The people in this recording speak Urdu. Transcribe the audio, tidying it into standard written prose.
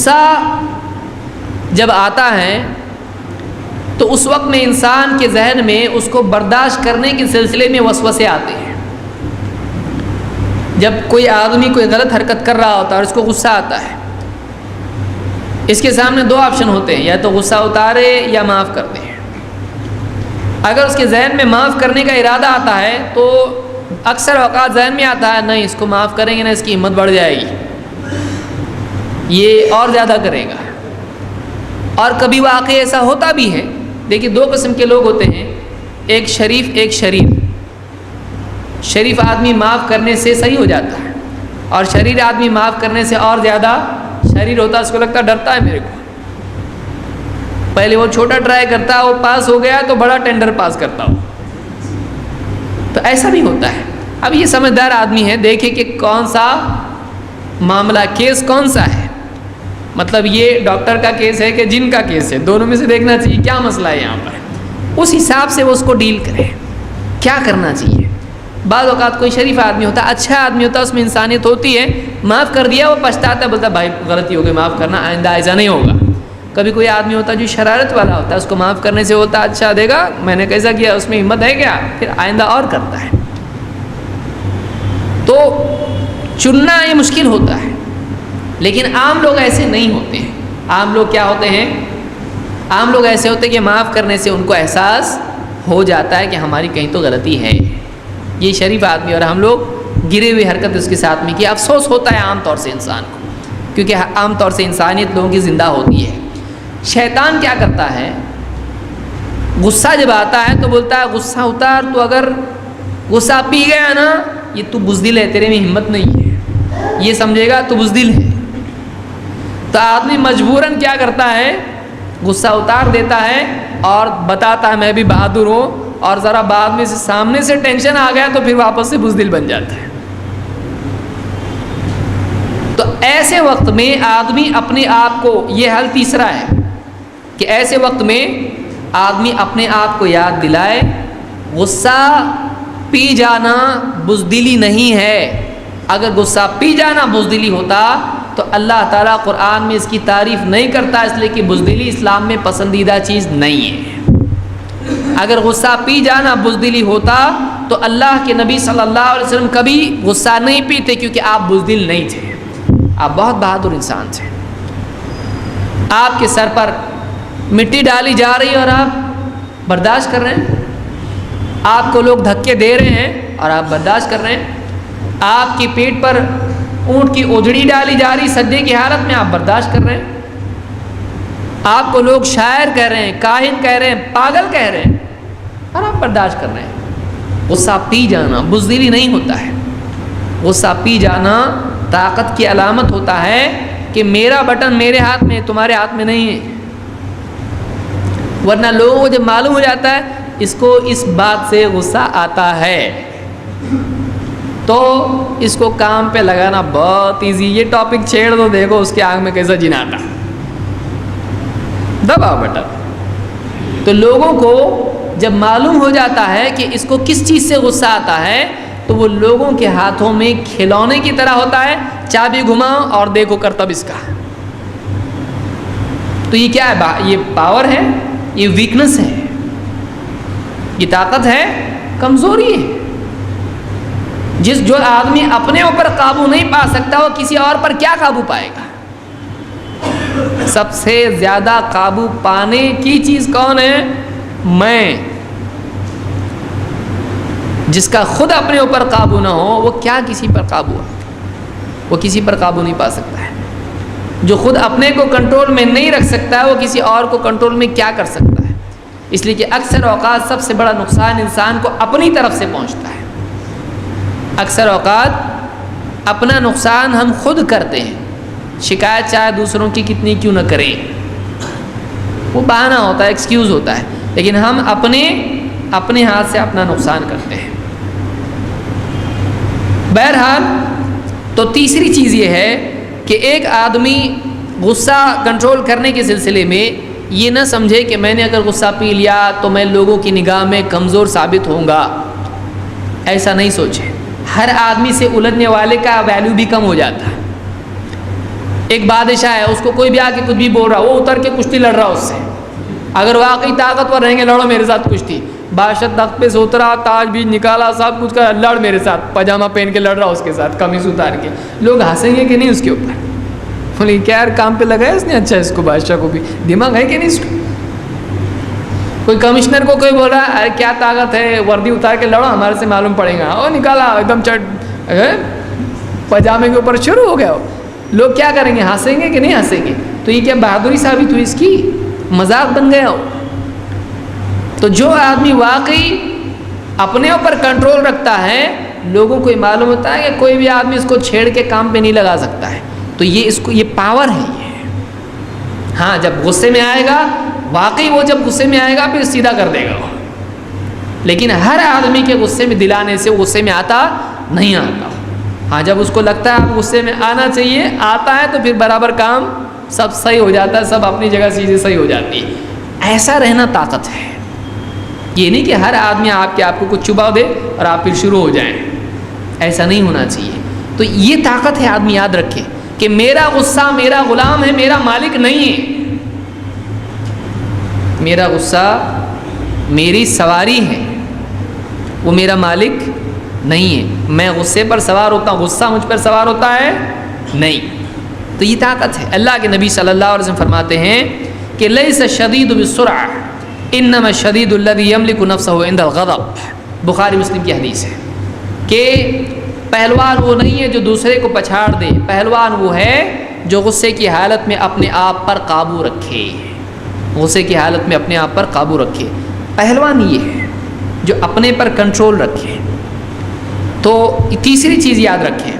غصہ جب آتا ہے تو اس وقت میں انسان کے ذہن میں اس کو برداشت کرنے کے سلسلے میں وسوسے آتے ہیں۔ جب کوئی آدمی کوئی غلط حرکت کر رہا ہوتا ہے اور اس کو غصہ آتا ہے، اس کے سامنے دو آپشن ہوتے ہیں، یا تو غصہ اتارے یا معاف کر دے۔ اگر اس کے ذہن میں معاف کرنے کا ارادہ آتا ہے تو اکثر اوقات ذہن میں آتا ہے نہیں، اس کو معاف کریں گے نا اس کی ہمت بڑھ جائے گی، یہ اور زیادہ کرے گا۔ اور کبھی واقعی ایسا ہوتا بھی ہے۔ دیکھیے دو قسم کے لوگ ہوتے ہیں، ایک شریف ایک شریر۔ شریف آدمی معاف کرنے سے صحیح ہو جاتا ہے، اور شریر آدمی معاف کرنے سے اور زیادہ شریر ہوتا ہے، اس کو لگتا ہے ڈرتا ہے میرے کو۔ پہلے وہ چھوٹا ٹرائی کرتا ہے، وہ پاس ہو گیا تو بڑا ٹینڈر پاس کرتا ہو، تو ایسا بھی ہوتا ہے۔ اب یہ سمجھدار آدمی ہے، دیکھے کہ کون سا معاملہ کیس کون سا ہے، مطلب یہ ڈاکٹر کا کیس ہے کہ جن کا کیس ہے، دونوں میں سے دیکھنا چاہیے کیا مسئلہ ہے یہاں پر، اس حساب سے وہ اس کو ڈیل کرے، کیا کرنا چاہیے۔ بعض اوقات کوئی شریف آدمی ہوتا ہے، اچھا آدمی ہوتا ہے، اس میں انسانیت ہوتی ہے، معاف کر دیا وہ پچھتاتا ہے، بولتا بھائی غلطی ہو گئی معاف کرنا، آئندہ ایسا نہیں ہوگا۔ کبھی کوئی آدمی ہوتا ہے جو شرارت والا ہوتا ہے، اس کو معاف کرنے سے ہوتا ہے اچھا دے گا، میں نے کیسا کیا، اس میں ہمت ہے کیا، پھر آئندہ اور کرتا ہے۔ تو چننا یہ مشکل ہوتا ہے، لیکن عام لوگ ایسے نہیں ہوتے ہیں۔ عام لوگ کیا ہوتے ہیں؟ عام لوگ ایسے ہوتے ہیں کہ معاف کرنے سے ان کو احساس ہو جاتا ہے کہ ہماری کہیں تو غلطی ہے۔ یہ شریف آدمی، اور ہم لوگ گرے ہوئی حرکت اس کے ساتھ میں کی، افسوس ہوتا ہے عام طور سے انسان کو، کیونکہ عام طور سے انسانیت لوگوں کی زندہ ہوتی ہے۔ شیطان کیا کرتا ہے؟ غصہ جب آتا ہے تو بولتا ہے غصہ اتار، تو اگر غصہ پی گیا نا، یہ تو بزدل ہے، تیرے میں ہمت نہیں ہے، یہ سمجھے گا تو بزدل ہے۔ تو آدمی مجبوراً کیا کرتا ہے؟ غصہ اتار دیتا ہے اور بتاتا ہے میں بھی بہادر ہوں، اور ذرا بعد میں سے سامنے سے ٹینشن آ گیا تو پھر واپس سے بزدل بن جاتا ہے۔ تو ایسے وقت میں آدمی اپنے آپ کو، یہ حل تیسرا ہے کہ ایسے وقت میں آدمی اپنے آپ کو یاد دلائے غصہ پی جانا بزدلی نہیں ہے۔ اگر غصہ پی جانا بزدلی ہوتا تو اللہ تعالیٰ قرآن میں اس کی تعریف نہیں کرتا، اس لیے کہ بزدلی اسلام میں پسندیدہ چیز نہیں ہے۔ اگر غصہ پی جانا بزدلی ہوتا تو اللہ کے نبی صلی اللہ علیہ وسلم کبھی غصہ نہیں پیتے، کیونکہ آپ بزدل نہیں تھے، آپ بہت بہادر انسان تھے۔ آپ کے سر پر مٹی ڈالی جا رہی ہے اور آپ برداشت کر رہے ہیں، آپ کو لوگ دھکے دے رہے ہیں اور آپ برداشت کر رہے ہیں، آپ کی پیٹھ پر اونٹ کی اوجڑی ڈالی جا رہی سجدے کی حالت میں، آپ برداشت کر رہے ہیں، آپ کو لوگ شاعر کہہ رہے ہیں، کاہن کہہ رہے ہیں، پاگل کہہ رہے ہیں، اور آپ برداشت کر رہے ہیں۔ غصہ پی جانا بزدلی نہیں ہوتا ہے، غصہ پی جانا طاقت کی علامت ہوتا ہے کہ میرا بٹن میرے ہاتھ میں، تمہارے ہاتھ میں نہیں ہے۔ ورنہ لوگوں کو جب معلوم ہو جاتا ہے اس کو اس بات سے غصہ آتا ہے تو اس کو کام پہ لگانا بہت ایزی، یہ ٹاپک چھیڑ دو، دیکھو اس کے آنکھ میں کیسا جن آتا، دباؤ بٹن۔ تو لوگوں کو جب معلوم ہو جاتا ہے کہ اس کو کس چیز سے غصہ آتا ہے تو وہ لوگوں کے ہاتھوں میں کھلونے کی طرح ہوتا ہے، چابی گھماؤ اور دیکھو کرتب اس کا۔ تو یہ کیا ہے؟ یہ پاور ہے، یہ ویکنس ہے، یہ طاقت ہے، کمزوری ہے۔ جو آدمی اپنے اوپر قابو نہیں پا سکتا وہ کسی اور پر کیا قابو پائے گا؟ سب سے زیادہ قابو پانے کی چیز کون ہے؟ میں۔ جس کا خود اپنے اوپر قابو نہ ہو وہ کیا کسی پر قابو ہے؟ وہ کسی پر قابو نہیں پا سکتا ہے۔ جو خود اپنے کو کنٹرول میں نہیں رکھ سکتا ہے وہ کسی اور کو کنٹرول میں کیا کر سکتا ہے؟ اس لیے کہ اکثر اوقات سب سے بڑا نقصان انسان کو اپنی طرف سے پہنچتا ہے۔ اکثر اوقات اپنا نقصان ہم خود کرتے ہیں، شکایت چاہے دوسروں کی کتنی کیوں نہ کریں، وہ بہانہ ہوتا ہے، ایکسکیوز ہوتا ہے، لیکن ہم اپنے ہاتھ سے اپنا نقصان کرتے ہیں۔ بہرحال تو تیسری چیز یہ ہے کہ ایک آدمی غصہ کنٹرول کرنے کے سلسلے میں یہ نہ سمجھے کہ میں نے اگر غصہ پی لیا تو میں لوگوں کی نگاہ میں کمزور ثابت ہوں گا، ایسا نہیں سوچے۔ ہر آدمی سے الجھنے والے کا ویلیو بھی کم ہو جاتا ہے۔ ایک بادشاہ ہے، اس کو کوئی بھی آ کے کچھ بھی بول رہا، وہ اتر کے کشتی لڑ رہا اس سے. اگر واقعی طاقتور رہیں گے، لڑو میرے ساتھ کشتی. بادشاہ تخت پہ سے اترا، تاج بھی نکالا، سب کچھ کر، لڑ میرے ساتھ، پاجامہ پہن کے لڑ رہا اس کے ساتھ، قمیص اتار کے. لوگ ہنسیں گے کہ نہیں اس کے اوپر؟ بولے کیا یار کام پہ لگایا اس نے، اچھا اس کو بادشاہ کو بھی دماغ ہے کہ نہیں اس کو. کوئی کمشنر کو کوئی بول رہا ہے ارے کیا طاقت ہے، وردی اتار کے لڑو ہمارے سے معلوم پڑے گا، اور نکالا ایک دم پاجامے کے اوپر شروع ہو گیا. لوگ کیا کریں گے، ہنسیں گے کہ نہیں ہنسیں گے؟ تو یہ کیا بہادری ثابت ہوئی اس کی؟ مذاق بن گیا ہو. تو جو آدمی واقعی اپنے اوپر کنٹرول رکھتا ہے، لوگوں کو یہ معلوم ہوتا ہے کہ کوئی بھی آدمی اس کو چھیڑ کے کام پہ نہیں لگا سکتا ہے. تو یہ اس کو یہ پاور ہے یہ. ہاں جب غصے میں آئے گا، واقعی وہ جب غصے میں آئے گا پھر سیدھا کر دے گا وہ. لیکن ہر آدمی کے غصے میں دلانے سے غصے میں آتا نہیں آتا. ہاں جب اس کو لگتا ہے آپ غصے میں آنا چاہیے، آتا ہے تو پھر برابر کام سب صحیح ہو جاتا ہے، سب اپنی جگہ چیزیں صحیح ہو جاتی ہے. ایسا رہنا طاقت ہے. یہ نہیں کہ ہر آدمی آپ کو کچھ چبا دے اور آپ پھر شروع ہو جائیں. ایسا نہیں ہونا چاہیے. تو یہ طاقت ہے، آدمی یاد رکھے کہ میرا غصہ میرا غلام ہے، میرا مالک نہیں ہے. میرا غصہ میری سواری ہے، وہ میرا مالک نہیں ہے. میں غصے پر سوار ہوتا ہوں، غصہ مجھ پر سوار ہوتا ہے نہیں. تو یہ طاقت ہے. اللہ کے نبی صلی اللہ علیہ وسلم فرماتے ہیں کہ لیس الشدید بالسرعہ انما الشدید الذی یملک نفسہ عند الغضب. بخاری مسلم کی حدیث ہے کہ پہلوان وہ نہیں ہے جو دوسرے کو پچھاڑ دے، پہلوان وہ ہے جو غصے کی حالت میں اپنے آپ پر قابو رکھے. غصے کی حالت میں اپنے آپ پر قابو رکھے. پہلوان یہ ہے جو اپنے پر کنٹرول رکھے. تو تیسری چیز یاد رکھیں